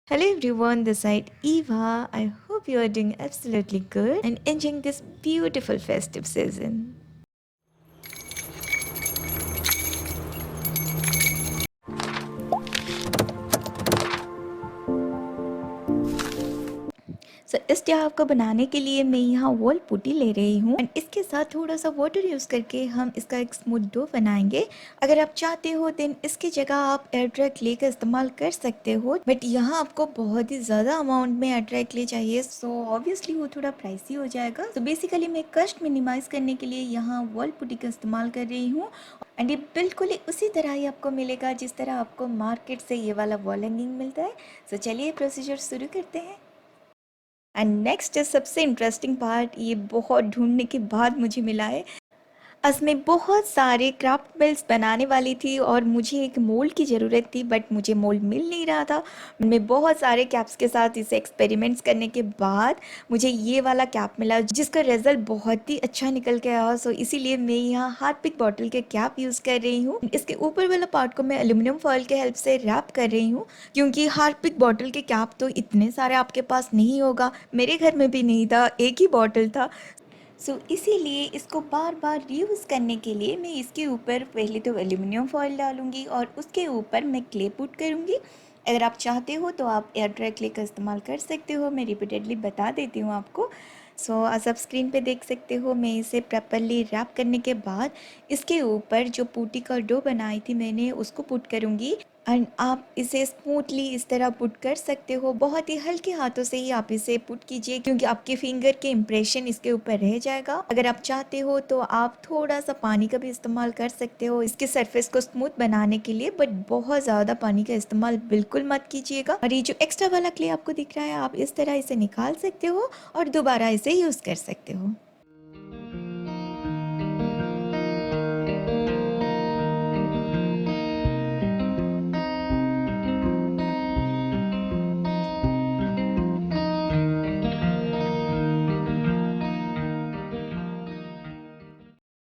Hello everyone, this side Eva. I hope you are doing absolutely good and enjoying this beautiful festive season. इस चाव को बनाने के लिए मैं यहाँ वॉल पुट्टी ले रही हूँ एंड इसके साथ थोड़ा सा वाटर यूज़ करके हम इसका एक स्मूथ डो बनाएंगे। अगर आप चाहते हो देन इसकी जगह आप एयर ड्राई क्ले का इस्तेमाल कर सकते हो, बट यहाँ आपको बहुत ही ज़्यादा अमाउंट में एयर ड्राई क्ले चाहिए, सो ऑब्वियसली वो थोड़ा प्राइसी हो जाएगा। तो बेसिकली मैं कस्ट मिनिमाइज करने के लिए यहाँ वॉल पुट्टी का इस्तेमाल कर रही हूँ एंड ये बिल्कुल ही उसी तरह ही आपको मिलेगा जिस तरह आपको मार्केट से ये वाला वॉल हैंगिंग मिलता है। सो चलिए प्रोसीजर शुरू करते हैं। एंड नेक्स्ट सबसे इंटरेस्टिंग पार्ट, ये बहुत ढूंढने के बाद मुझे मिला है। मैं बहुत सारे क्राफ्ट बेल्स बनाने वाली थी और मुझे एक मोल्ड की ज़रूरत थी, बट मुझे मोल्ड मिल नहीं रहा था। मैं बहुत सारे कैप्स के साथ इसे एक्सपेरिमेंट्स करने के बाद मुझे ये वाला कैप मिला जिसका रिजल्ट बहुत ही अच्छा निकल के आया। सो इसीलिए मैं यहाँ हार्पिक बॉटल के कैप यूज़ कर रही हूँ। इसके ऊपर वाला पार्ट को मैं एल्यूमिनियम फॉयल के हेल्प से रैप कर रही हूँ, क्योंकि हार्पिक बॉटल के कैप तो इतने सारे आपके पास नहीं होगा, मेरे घर में भी नहीं था, एक ही बॉटल था। इसीलिए इसको बार बार रीयूज़ करने के लिए मैं इसके ऊपर पहले तो एल्यूमिनियम फॉयल डालूंगी और उसके ऊपर मैं क्ले पुट करूंगी। अगर आप चाहते हो तो आप एयर ड्राई क्ले का इस्तेमाल कर सकते हो, मैं रिपीटेडली बता देती हूँ आपको। आज आप स्क्रीन पे देख सकते हो मैं इसे प्रॉपरली रैप करने के बाद इसके ऊपर जो पूटी का डो बनाई थी मैंने उसको पुट करूँगी। एंड आप इसे स्मूथली इस तरह पुट कर सकते हो, बहुत ही हल्के हाथों से ही आप इसे पुट कीजिए, क्योंकि आपके फिंगर के इम्प्रेशन इसके ऊपर रह जाएगा। अगर आप चाहते हो तो आप थोड़ा सा पानी का भी इस्तेमाल कर सकते हो इसके सरफेस को स्मूथ बनाने के लिए, बट बहुत ज़्यादा पानी का इस्तेमाल बिल्कुल मत कीजिएगा। और ये जो एक्स्ट्रा वाला क्ले आपको दिख रहा है आप इस तरह इसे निकाल सकते हो और दोबारा इसे यूज़ कर सकते हो।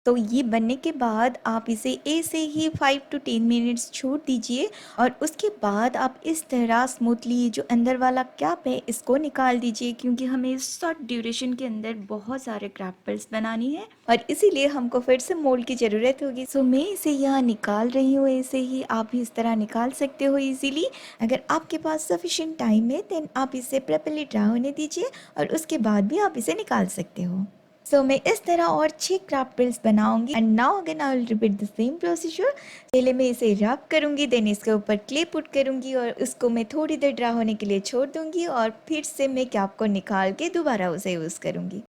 तो ये बनने के बाद आप इसे ऐसे ही 5 to 10 मिनट्स छोड़ दीजिए और उसके बाद आप इस तरह स्मूथली जो अंदर वाला कैप है इसको निकाल दीजिए, क्योंकि हमें शॉर्ट ड्यूरेशन के अंदर बहुत सारे क्राफ्ट बनानी है और इसीलिए हमको फिर से मोल्ड की ज़रूरत होगी। मैं इसे यहाँ निकाल रही हूँ, ऐसे ही आप भी इस तरह निकाल सकते हो इजीली। अगर आपके पास सफिशिएंट टाइम है देन आप इसे प्रॉपर्ली ड्राई होने दीजिए और उसके बाद भी आप इसे निकाल सकते हो। मैं इस तरह और 6 क्राफ्ट बनाऊंगी and now again I will repeat the same procedure. पहले मैं इसे रैप करूंगी, देन इसके ऊपर क्ले पुट करूंगी और उसको मैं थोड़ी देर ड्राई होने के लिए छोड़ दूंगी और फिर से मैं कैप को निकाल के दोबारा उसे यूज़ करूंगी।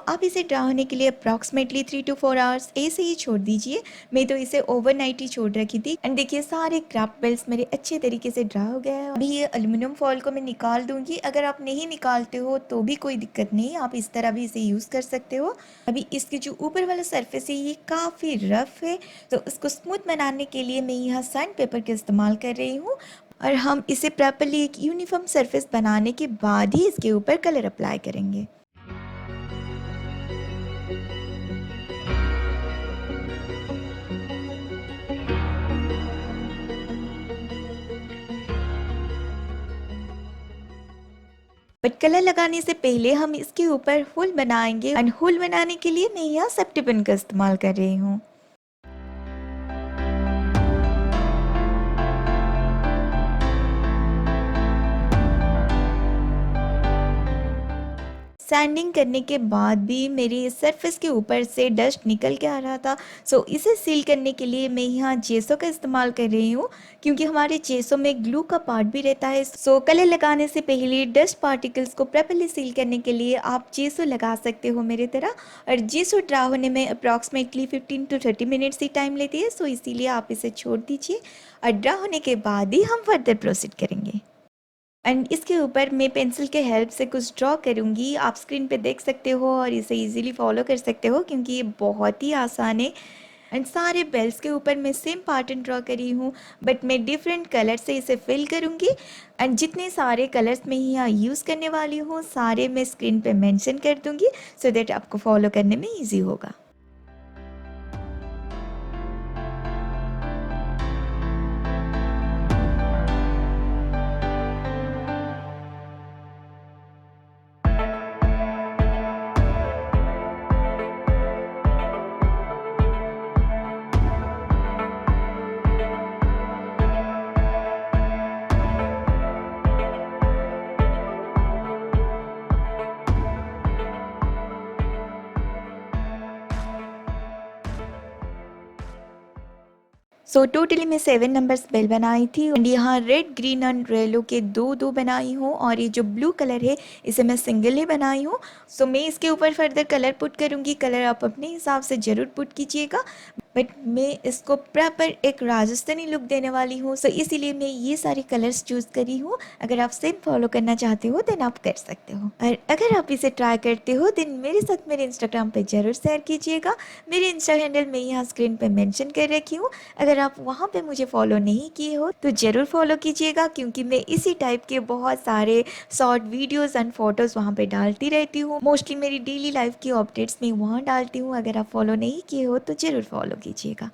आप इसे ड्रा होने के लिए अप्रॉक्सीमेटली 3 to 4 आवर्स ऐसे ही छोड़ दीजिए। मैं तो इसे ओवरनाइट ही छोड़ रखी थी एंड देखिए सारे क्राफ्ट बेल्स मेरे अच्छे तरीके से ड्रा हो गया है। अभी ये एल्यूमिनियम फॉयल को मैं निकाल दूंगी, अगर आप नहीं निकालते हो तो भी कोई दिक्कत नहीं, आप इस तरह भी इसे यूज़ कर सकते हो। अभी इसके जो ऊपर वाला सरफेस है ये काफ़ी रफ है, तो उसको स्मूथ बनाने के लिए मैं यहाँ सैंड पेपर का इस्तेमाल कर रही हूँ और हम इसे प्रॉपरली एक यूनिफॉर्म सरफेस बनाने के बाद ही इसके ऊपर कलर अप्लाई करेंगे। बट कलर लगाने से पहले हम इसके ऊपर हुल बनाएंगे एंड हुल बनाने के लिए मैं यहाँ सेफ्टी पिन का इस्तेमाल कर रही हूँ। सैंडिंग करने के बाद भी मेरी सरफेस के ऊपर से डस्ट निकल के आ रहा था, इसे सील करने के लिए मैं यहाँ जेसो का इस्तेमाल कर रही हूँ, क्योंकि हमारे जेसो में ग्लू का पार्ट भी रहता है। कलर लगाने से पहले डस्ट पार्टिकल्स को प्रॉपर्ली सील करने के लिए आप जेसो लगा सकते हो मेरी तरह। और जेसो ड्रा होने में approximately 15 to 30 minutes he time लेती है, इसीलिए आप इसे छोड़ दीजिए और ड्रा होने के बाद ही हम फर्दर प्रोसीड करेंगे। एंड इसके ऊपर मैं पेंसिल के हेल्प से कुछ ड्रॉ करूँगी, आप स्क्रीन पे देख सकते हो और इसे इजीली फॉलो कर सकते हो क्योंकि ये बहुत ही आसान है। एंड सारे बेल्स के ऊपर मैं सेम पैटर्न ड्रॉ करी हूँ, बट मैं डिफरेंट कलर से इसे फिल करूँगी एंड जितने सारे कलर्स मैं यहाँ यूज़ करने वाली हूँ सारे मैं स्क्रीन पे मेंशन कर दूँगी, सो दैट आपको फॉलो करने में ईजी होगा। सो टोटली मैं 7 नंबर्स बेल बनाई थी एंड यहाँ रेड ग्रीन एंड येलो के दो दो बनाई हूँ और ये जो ब्लू कलर है इसे मैं सिंगल ही बनाई हूँ। सो मैं इसके ऊपर फर्दर कलर पुट करूँगी, कलर आप अपने हिसाब से ज़रूर पुट कीजिएगा, बट मैं इसको प्रॉपर एक राजस्थानी लुक देने वाली हूँ, सो इसीलिए मैं ये सारे कलर्स चूज़ करी हूँ। अगर आप सेम फॉलो करना चाहते हो देन आप कर सकते हो, और अगर आप इसे ट्राई करते हो देन मेरे साथ मेरे इंस्टाग्राम पे ज़रूर शेयर कीजिएगा। मेरे इंस्टा हैंडल मैं यहाँ स्क्रीन पे मेंशन कर रखी हूँ। अगर आप वहाँ पे मुझे फॉलो नहीं किए हो तो ज़रूर फॉलो कीजिएगा, क्योंकि मैं इसी टाइप के बहुत सारे शॉर्ट वीडियोस एंड फोटोज़ वहाँ पे डालती रहती हूँ। मोस्टली मेरी डेली लाइफ की अपडेट्स मैं वहाँ डालती हूँ। अगर आप फॉलो नहीं किए हो तो ज़रूर फॉलो कीजिएगा।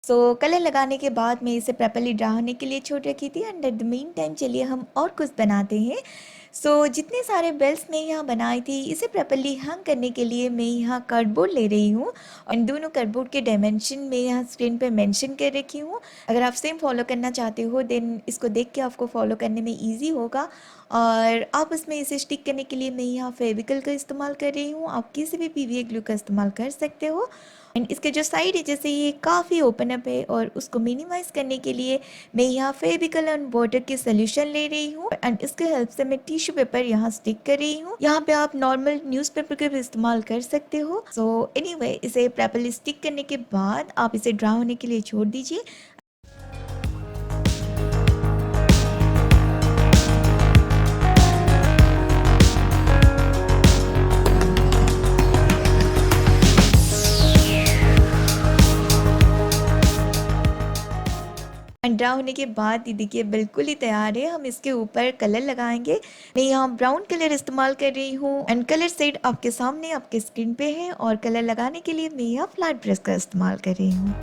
सो कलर लगाने के बाद मैं इसे प्रॉपरली ड्रा होने के लिए छोड़ रखी थी and at the main time चलिए हम और कुछ बनाते हैं। सो जितने सारे बेल्स मैं यहाँ बनाई थी इसे प्रॉपरली हैंग करने के लिए मैं यहाँ कार्डबोर्ड ले रही हूँ और इन दोनों कार्डबोर्ड के डायमेंशन मैं यहाँ स्क्रीन पे मेंशन कर रखी हूँ। अगर आप सेम फॉलो करना चाहते हो देन इसको देख के आपको फॉलो करने में ईजी होगा। और आप उसमें इसे स्टिक करने के लिए मैं यहाँ फेविकल का इस्तेमाल कर रही हूँ, आप किसी भी पीवीए ग्लू का इस्तेमाल कर सकते हो। एंड इसके जो साइड है जैसे ये काफ़ी ओपन अप है और उसको मिनिमाइज़ करने के लिए मैं यहाँ फेविकल एंड वाटर की सोल्यूशन ले रही हूँ एंड इसके हेल्प से मैं टिश्यू पेपर यहाँ स्टिक कर रही हूँ। यहाँ पे आप नॉर्मल न्यूज़पेपर का भी इस्तेमाल कर सकते हो। सो एनीवे इसे प्रॉपरली स्टिक करने के बाद आप इसे ड्रा होने के लिए छोड़ दीजिए। ड्रा होने के बाद ये देखिए बिल्कुल ही तैयार है। हम इसके ऊपर कलर लगाएंगे। मैं यहाँ ब्राउन कलर इस्तेमाल कर रही हूँ एंड कलर शेड आपके सामने आपके स्क्रीन पे है और कलर लगाने के लिए मैं यहाँ फ्लैट ब्रश का इस्तेमाल कर रही हूँ।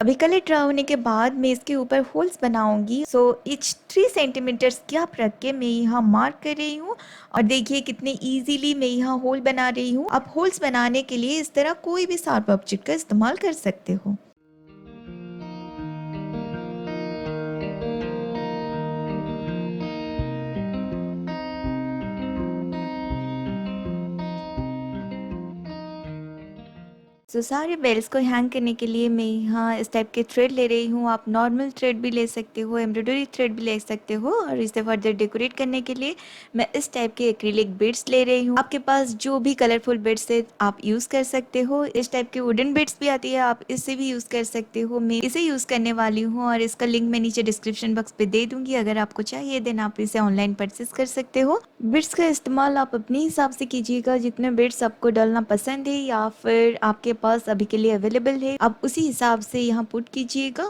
अभी कलर ड्रा होने के बाद मैं इसके ऊपर होल्स बनाऊंगी। सो इच 3 सेंटीमीटर्स गैप रख के मैं यहाँ मार्क कर रही हूँ और देखिए कितने इजीली मैं यहाँ होल बना रही हूँ। आप होल्स बनाने के लिए इस तरह कोई भी शार्प ऑब्जेक्ट का इस्तेमाल कर सकते हो। सारे बेल्स को हैंग करने के लिए मैं यहाँ इस टाइप के थ्रेड ले रही हूँ। आप नॉर्मल थ्रेड भी ले सकते हो, एम्ब्रॉयडरी थ्रेड भी ले सकते हो और इसे फर्दर डेकोरेट करने के लिए मैं इस टाइप के एक्रिलिक बीड्स ले रही हूँ। आपके पास जो भी कलरफुल बीड्स है आप यूज़ कर सकते हो। इस टाइप के वुडन बीड्स भी आती है, आप इससे भी यूज़ कर सकते हो। मैं इसे यूज़ करने वाली हूँ और इसका लिंक मैं नीचे डिस्क्रिप्शन बॉक्स पे दे दूँगी। अगर आपको चाहिए देन आप इसे ऑनलाइन परचेस कर सकते हो। बीड्स का इस्तेमाल आप अपने हिसाब से कीजिएगा, जितने बीड्स आपको डालना पसंद है या फिर आपके पास अभी के लिए अवेलेबल है आप उसी हिसाब से यहाँ पुट कीजिएगा।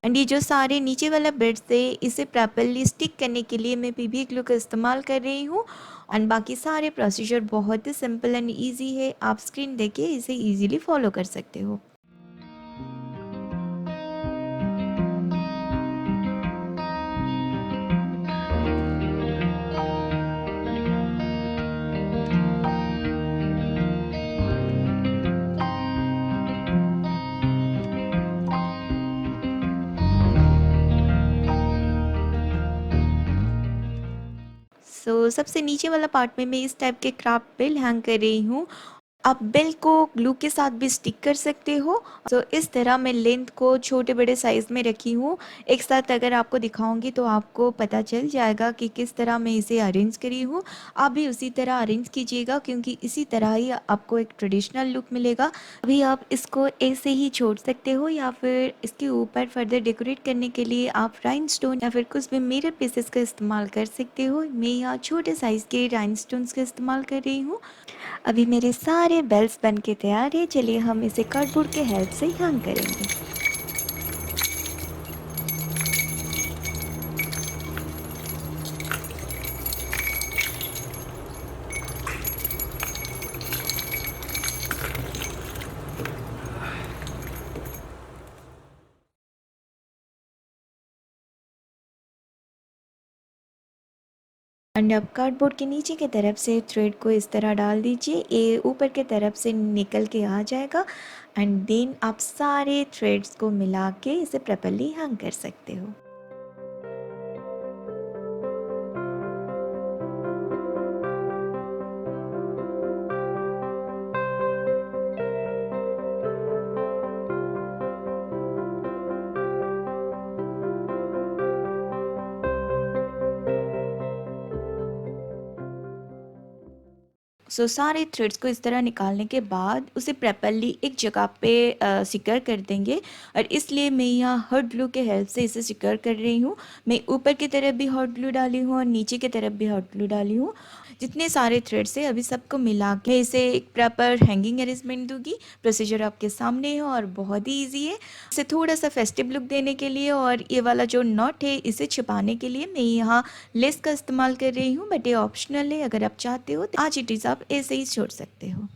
एंड ये जो सारे नीचे वाला बीड्स है इसे प्रॉपरली स्टिक करने के लिए मैं पीवीए ग्लू का इस्तेमाल कर रही हूँ। एंड बाकी सारे प्रोसीजर बहुत ही सिंपल एंड ईजी है, आप स्क्रीन देख इसे ईजिली फॉलो कर सकते हो। सबसे नीचे वाला पार्ट में मैं इस टाइप के क्राफ्ट बिल हैंग कर रही हूँ आप बेल को ग्लू के साथ भी स्टिक कर सकते हो। तो इस तरह मैं लेंथ को छोटे बड़े साइज़ में रखी हूँ। एक साथ अगर आपको दिखाऊंगी तो आपको पता चल जाएगा कि किस तरह मैं इसे अरेंज करी हूँ। आप भी उसी तरह अरेंज कीजिएगा, क्योंकि इसी तरह ही आपको एक ट्रेडिशनल लुक मिलेगा। अभी आप इसको ऐसे ही छोड़ सकते हो, या फिर इसके ऊपर फर्दर डेकोरेट करने के लिए आप राइनस्टोन या फिर कुछ भी मिरर पीसेस का इस्तेमाल कर सकते हो। मैं यहाँ छोटे साइज़ के राइनस्टोन्स का इस्तेमाल कर रही हूँ। अभी मेरे सारे बेल्स बन के तैयार है। चलिए हम इसे कार्डबोर्ड के हेल्प से हैंग करेंगे। एंड अब कार्डबोर्ड के नीचे की तरफ से थ्रेड को इस तरह डाल दीजिए, ये ऊपर की तरफ से निकल के आ जाएगा। एंड देन आप सारे थ्रेड्स को मिला के इसे प्रॉपर्ली हैंग कर सकते हो। सारे थ्रेड्स को इस तरह निकालने के बाद उसे प्रॉपर्ली एक जगह पे सिक्योर कर देंगे। और इसलिए मैं यहाँ हॉट ग्लू के हेल्प से इसे सिक्योर कर रही हूँ। मैं ऊपर की तरफ भी हॉट ग्लू डाली हूँ और नीचे की तरफ भी हॉट ग्लू डाली हूँ। जितने सारे थ्रेड्स है अभी सबको मिला के इसे एक प्रॉपर हैंगिंग अरेंजमेंट दूंगी। प्रोसीजर आपके सामने है और बहुत ही ईजी है। इसे थोड़ा सा फेस्टिव लुक देने के लिए और ये वाला जो नॉट है इसे छिपाने के लिए मैं यहाँ लेस का इस्तेमाल कर रही हूँ, बट ये ऑप्शनल है। अगर आप चाहते हो तो आज इट इज़ आप ऐसे ही छोड़ सकते हो।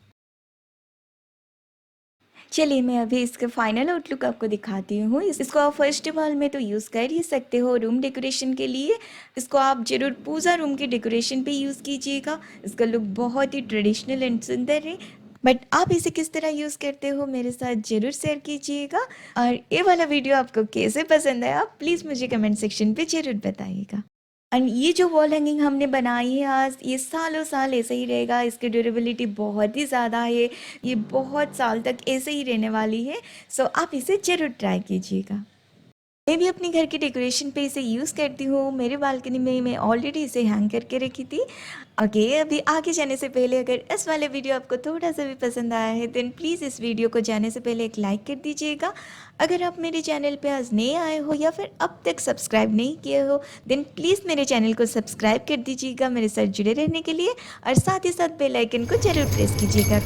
चलिए मैं अभी इसका फाइनल आउटलुक आपको दिखाती हूँ। इसको आप फर्स्ट ऑफ ऑल में तो यूज़ कर ही सकते हो रूम डेकोरेशन के लिए। इसको आप ज़रूर पूजा रूम के डेकोरेशन पे यूज़ कीजिएगा। इसका लुक बहुत ही ट्रेडिशनल एंड सुंदर है। बट आप इसे किस तरह यूज़ करते हो मेरे साथ ज़रूर शेयर कीजिएगा। और ये वाला वीडियो आपको कैसे पसंद आया प्लीज़ मुझे कमेंट सेक्शन पे ज़रूर बताइएगा। एंड ये जो वॉल हैंगिंग हमने बनाई है आज, ये सालों साल ऐसे ही रहेगा। इसकी ड्यूरेबिलिटी बहुत ही ज़्यादा है। ये बहुत साल तक ऐसे ही रहने वाली है। सो आप इसे ज़रूर ट्राई कीजिएगा। मैं भी अपने घर के डेकोरेशन पे इसे यूज़ करती हूँ। मेरे बालकनी में मैं ऑलरेडी इसे हैंग करके रखी थी। ओके, अभी आगे जाने से पहले अगर इस वाले वीडियो आपको थोड़ा सा भी पसंद आया है देन प्लीज़ इस वीडियो को जाने से पहले एक लाइक कर दीजिएगा। अगर आप मेरे चैनल पे आज नए आए हो या फिर अब तक सब्सक्राइब नहीं किए हो देन प्लीज़ मेरे चैनल को सब्सक्राइब कर दीजिएगा मेरे साथ जुड़े रहने के लिए। और साथ ही साथ बेल आइकन को ज़रूर प्रेस कीजिएगा,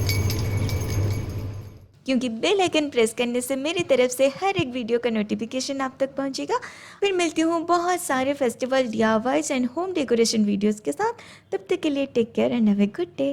क्योंकि बेल आइकन प्रेस करने से मेरी तरफ से हर एक वीडियो का नोटिफिकेशन आप तक पहुंचेगा। फिर मिलती हूँ बहुत सारे festival DIYs and home decoration videos के साथ। तब तक के लिए take care and have a good day.